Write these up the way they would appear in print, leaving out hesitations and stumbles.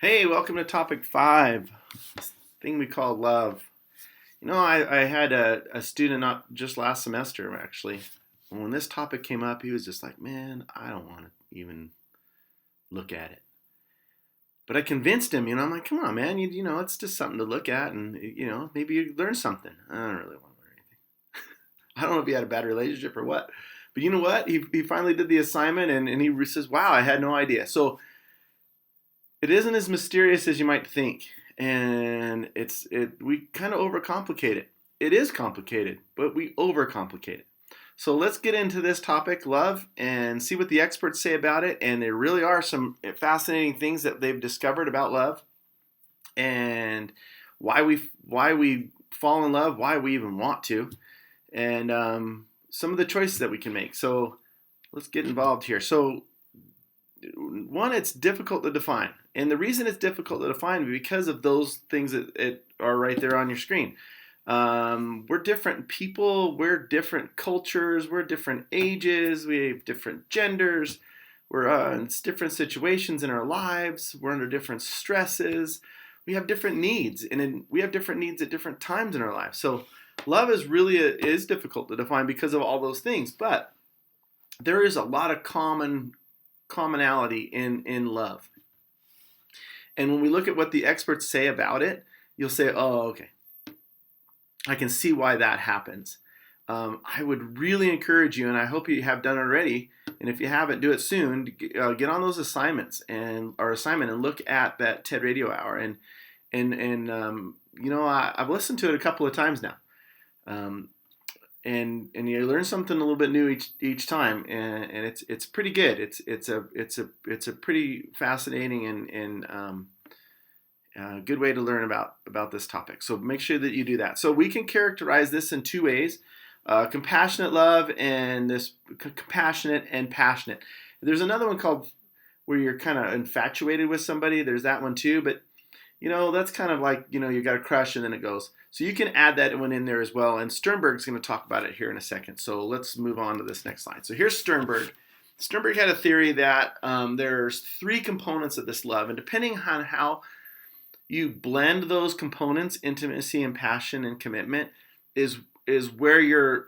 Hey, welcome to topic 5, this thing we call love. I had a student not just last semester actually. When this topic came up, he was just like, man, I don't want to even look at it. But I convinced him, I'm like, come on, man, it's just something to look at and, maybe you learn something. I don't really want to learn anything. I don't know if he had a bad relationship or what. But you know what? He finally did the assignment and he says, wow, I had no idea. So it isn't as mysterious as you might think, and we kind of overcomplicate it. It is complicated, but we overcomplicate it. So let's get into this topic, love, and see what the experts say about it. And there really are some fascinating things that they've discovered about love, and why we fall in love, why we even want to, and some of the choices that we can make. So let's get involved here. So one, it's difficult to define. And the reason it's difficult to define is because of those things that are right there on your screen. We're different people, we're different cultures, we're different ages, we have different genders, we're in different situations in our lives, we're under different stresses, we have different needs, and we have different needs at different times in our lives. So love is difficult to define because of all those things, but there is a lot of commonality in love. And when we look at what the experts say about it, you'll say, oh, okay, I can see why that happens. I would really encourage you, and I hope you have done it already, and if you haven't, do it soon. Get on those assignments and look at that TED Radio Hour. I've listened to it a couple of times now. And you learn something a little bit new each time, and it's pretty good. It's a pretty fascinating and good way to learn about this topic. So make sure that you do that. So we can characterize this in two ways: compassionate love and this compassionate and passionate. There's another one called where you're kind of infatuated with somebody. There's that one too, but that's kind of like, you got a crush and then it goes. So you can add that one in there as well. And Sternberg's going to talk about it here in a second. So let's move on to this next slide. So here's Sternberg. Sternberg had a theory that there's 3 components of this love. And depending on how you blend those components, intimacy and passion and commitment, is where your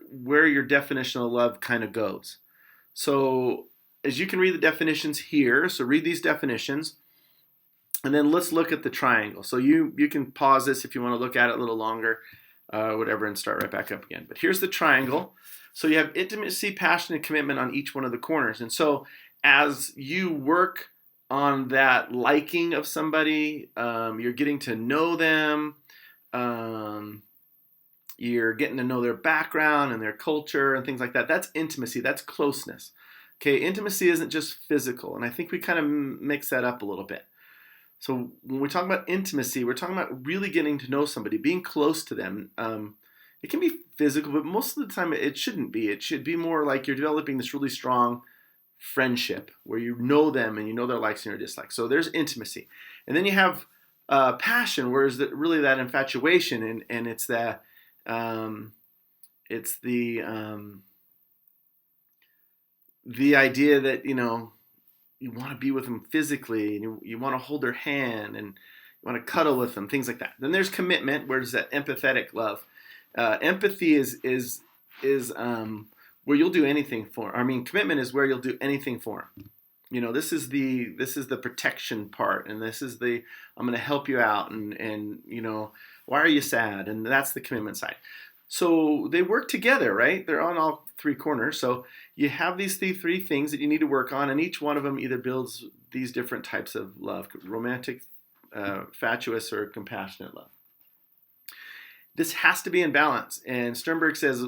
definition of love kind of goes. So as you can read the definitions here, so read these definitions. And then let's look at the triangle. So you can pause this if you want to look at it a little longer, whatever, and start right back up again. But here's the triangle. So you have intimacy, passion, and commitment on each one of the corners. And so as you work on that liking of somebody, you're getting to know them, you're getting to know their background and their culture and things like that. That's intimacy. That's closeness. Okay, intimacy isn't just physical. And I think we kind of mix that up a little bit. So when we talk about intimacy, we're talking about really getting to know somebody, being close to them. It can be physical, but most of the time it shouldn't be. It should be more like you're developing this really strong friendship where you know them and you know their likes and their dislikes. So there's intimacy. And then you have passion, where is really that infatuation, and it's the idea that, you want to be with them physically, and you want to hold their hand, and you want to cuddle with them, things like that. Then there's commitment, where there's that empathetic love. Empathy is where you'll do anything for. Commitment is where you'll do anything for them. This is the protection part, and this is the I'm going to help you out, and why are you sad? And that's the commitment side. So they work together, right? They're on all 3 corners. So you have these 3 things that you need to work on, and each one of them either builds these different types of love: romantic, fatuous, or compassionate love. This has to be in balance. And Sternberg says,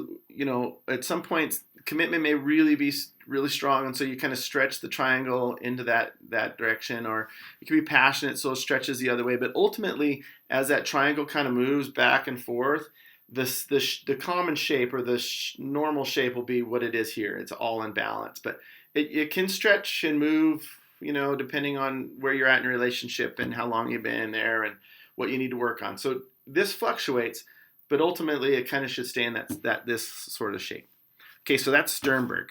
at some points, commitment may really be really strong, and so you kind of stretch the triangle into that direction, or it can be passionate, so it stretches the other way. But ultimately, as that triangle kind of moves back and forth, the common shape, or the normal shape, will be what it is here. It's all in balance, but it can stretch and move, depending on where you're at in your relationship and how long you've been there and what you need to work on. So this fluctuates, but ultimately it kind of should stay in this sort of shape. Okay, so that's Sternberg.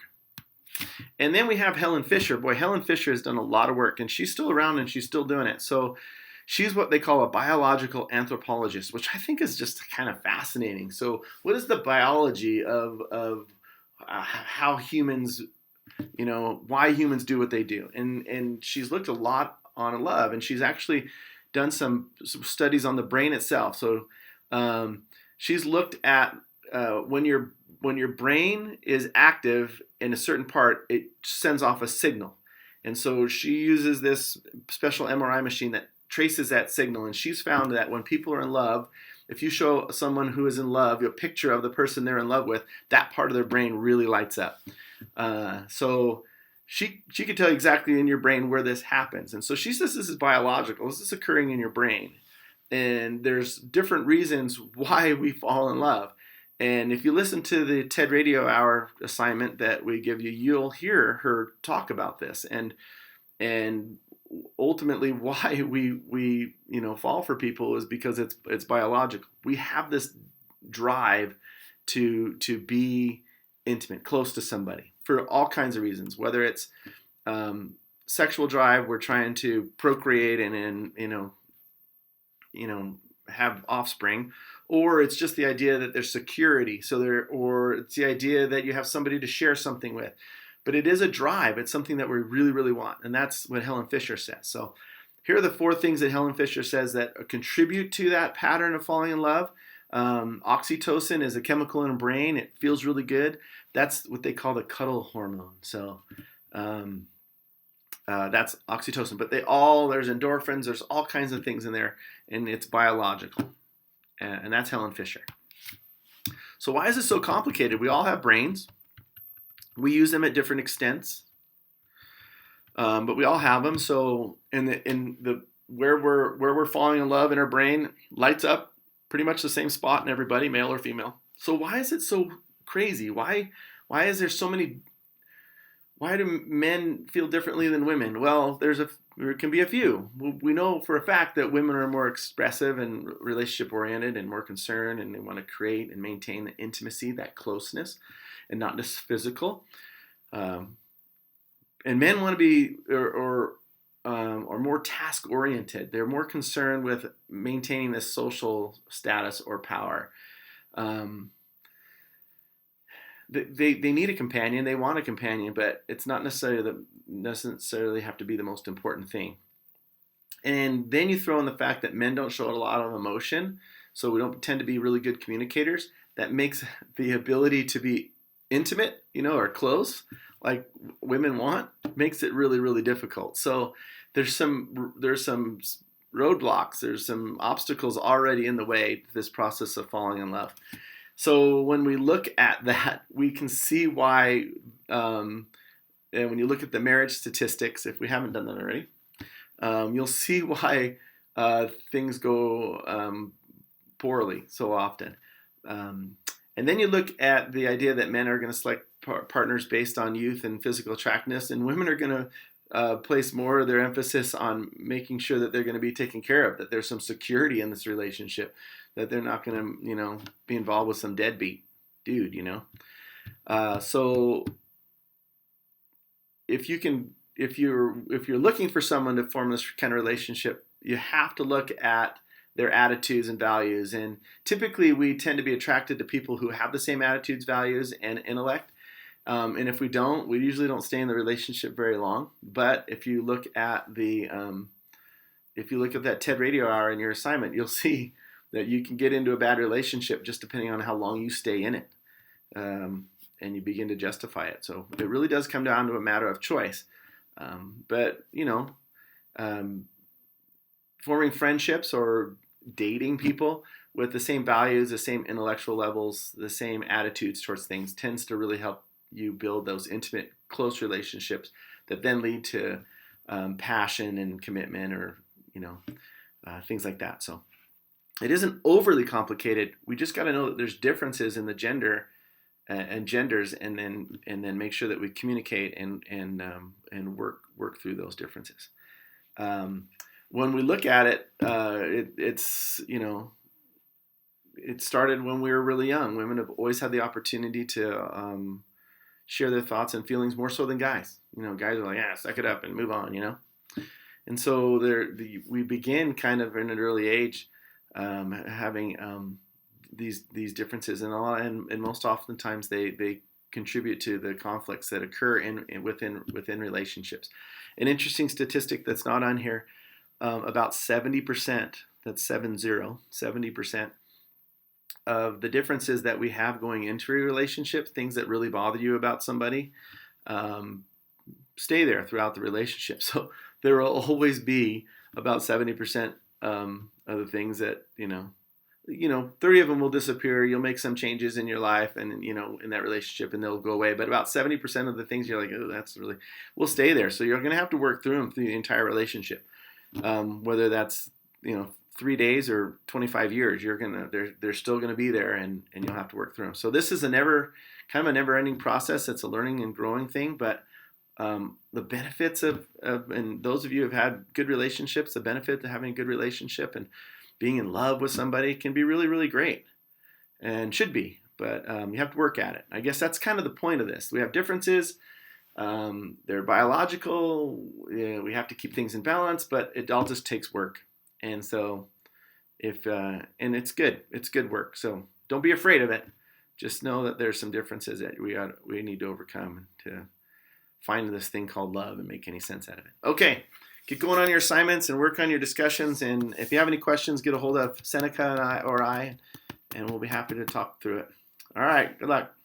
And then we have Helen Fisher. Boy, Helen Fisher has done a lot of work, and she's still around and she's still doing it. So she's what they call a biological anthropologist, which I think is just kind of fascinating. So, what is the biology of how humans, why humans do what they do? And she's looked a lot on love, and she's actually done some studies on the brain itself. So, she's looked at when your brain is active in a certain part, it sends off a signal. And so she uses this special MRI machine that traces that signal. And she's found that when people are in love, if you show someone who is in love a picture of the person they're in love with, that part of their brain really lights up. So she could tell you exactly in your brain where this happens. And so she says this is biological. This is occurring in your brain. And there's different reasons why we fall in love. And if you listen to the TED Radio Hour assignment that we give you, you'll hear her talk about this and ultimately why we fall for people is because it's biological. We have this drive to be intimate, close to somebody for all kinds of reasons. Whether it's sexual drive, we're trying to procreate and have offspring. Or it's just the idea that there's security. Or it's the idea that you have somebody to share something with. But it is a drive. It's something that we really, really want. And that's what Helen Fisher says. So here are the 4 things that Helen Fisher says that contribute to that pattern of falling in love. Oxytocin is a chemical in the brain. It feels really good. That's what they call the cuddle hormone. So that's oxytocin. But there's endorphins. There's all kinds of things in there. And it's biological. And that's Helen Fisher. So why is this so complicated? We all have brains. We use them at different extents, but we all have them. So where we're falling in love in our brain lights up pretty much the same spot in everybody, male or female. So why is it so crazy? Why is there so many? Why do men feel differently than women? Well, there can be a few. We know for a fact that women are more expressive and relationship oriented and more concerned, and they want to create and maintain the intimacy, that closeness, and not just physical. And men want to be or more task oriented. They're more concerned with maintaining this social status or power. They need a companion. They want a companion, but it's not necessarily have to be the most important thing. And then you throw in the fact that men don't show a lot of emotion, so we don't tend to be really good communicators. That makes the ability to be intimate, or close, like women want, makes it really, really difficult. So there's some roadblocks. There's some obstacles already in the way to this process of falling in love. So when we look at that, we can see why, and when you look at the marriage statistics, if we haven't done that already, you'll see why things go poorly so often. And then you look at the idea that men are going to select partners based on youth and physical attractiveness, and women are going to place more of their emphasis on making sure that they're going to be taken care of, that there's some security in this relationship, that they're not going to, be involved with some deadbeat dude, So if you're looking for someone to form this kind of relationship, you have to look at their attitudes and values. And typically we tend to be attracted to people who have the same attitudes, values, and intellect. And if we don't, we usually don't stay in the relationship very long. But if you look at that TED Radio Hour in your assignment, you'll see that you can get into a bad relationship just depending on how long you stay in it. And you begin to justify it. So it really does come down to a matter of choice. But forming friendships or dating people with the same values, the same intellectual levels, the same attitudes towards things tends to really help you build those intimate, close relationships that then lead to passion and commitment, or things like that. So it isn't overly complicated. We just got to know that there's differences in the gender and genders, and then make sure that we communicate and work through those differences. When we look at it, it's it started when we were really young. Women have always had the opportunity to share their thoughts and feelings more so than guys. Guys are like, yeah, suck it up and move on, And so we begin kind of in an early age having these differences, and most oftentimes they contribute to the conflicts that occur within relationships. An interesting statistic that's not on here: about 70%, that's 70% of the differences that we have going into a relationship, things that really bother you about somebody, um, stay there throughout the relationship. So there will always be about 70% of the things that, 30 of them will disappear. You'll make some changes in your life and, in that relationship, and they'll go away. But about 70% of the things you're like, oh, that's really, will stay there. So you're going to have to work through them through the entire relationship. Whether that's, 3 days or 25 years, they're still going to be there, and you'll have to work through them. So this is a never ending process. It's a learning and growing thing, but the benefits of, and those of you who have had good relationships, the benefit of having a good relationship and being in love with somebody can be really, really great, and should be, but you have to work at it. I guess that's kind of the point of this. We have differences. They're biological. We have to keep things in balance, but it all just takes work. And so and it's good work. So don't be afraid of it. Just know that there's some differences that we need to overcome to find this thing called love and make any sense out of it. Okay, get going on your assignments and work on your discussions. And if you have any questions, get a hold of Seneca and I, and we'll be happy to talk through it. All right, good luck.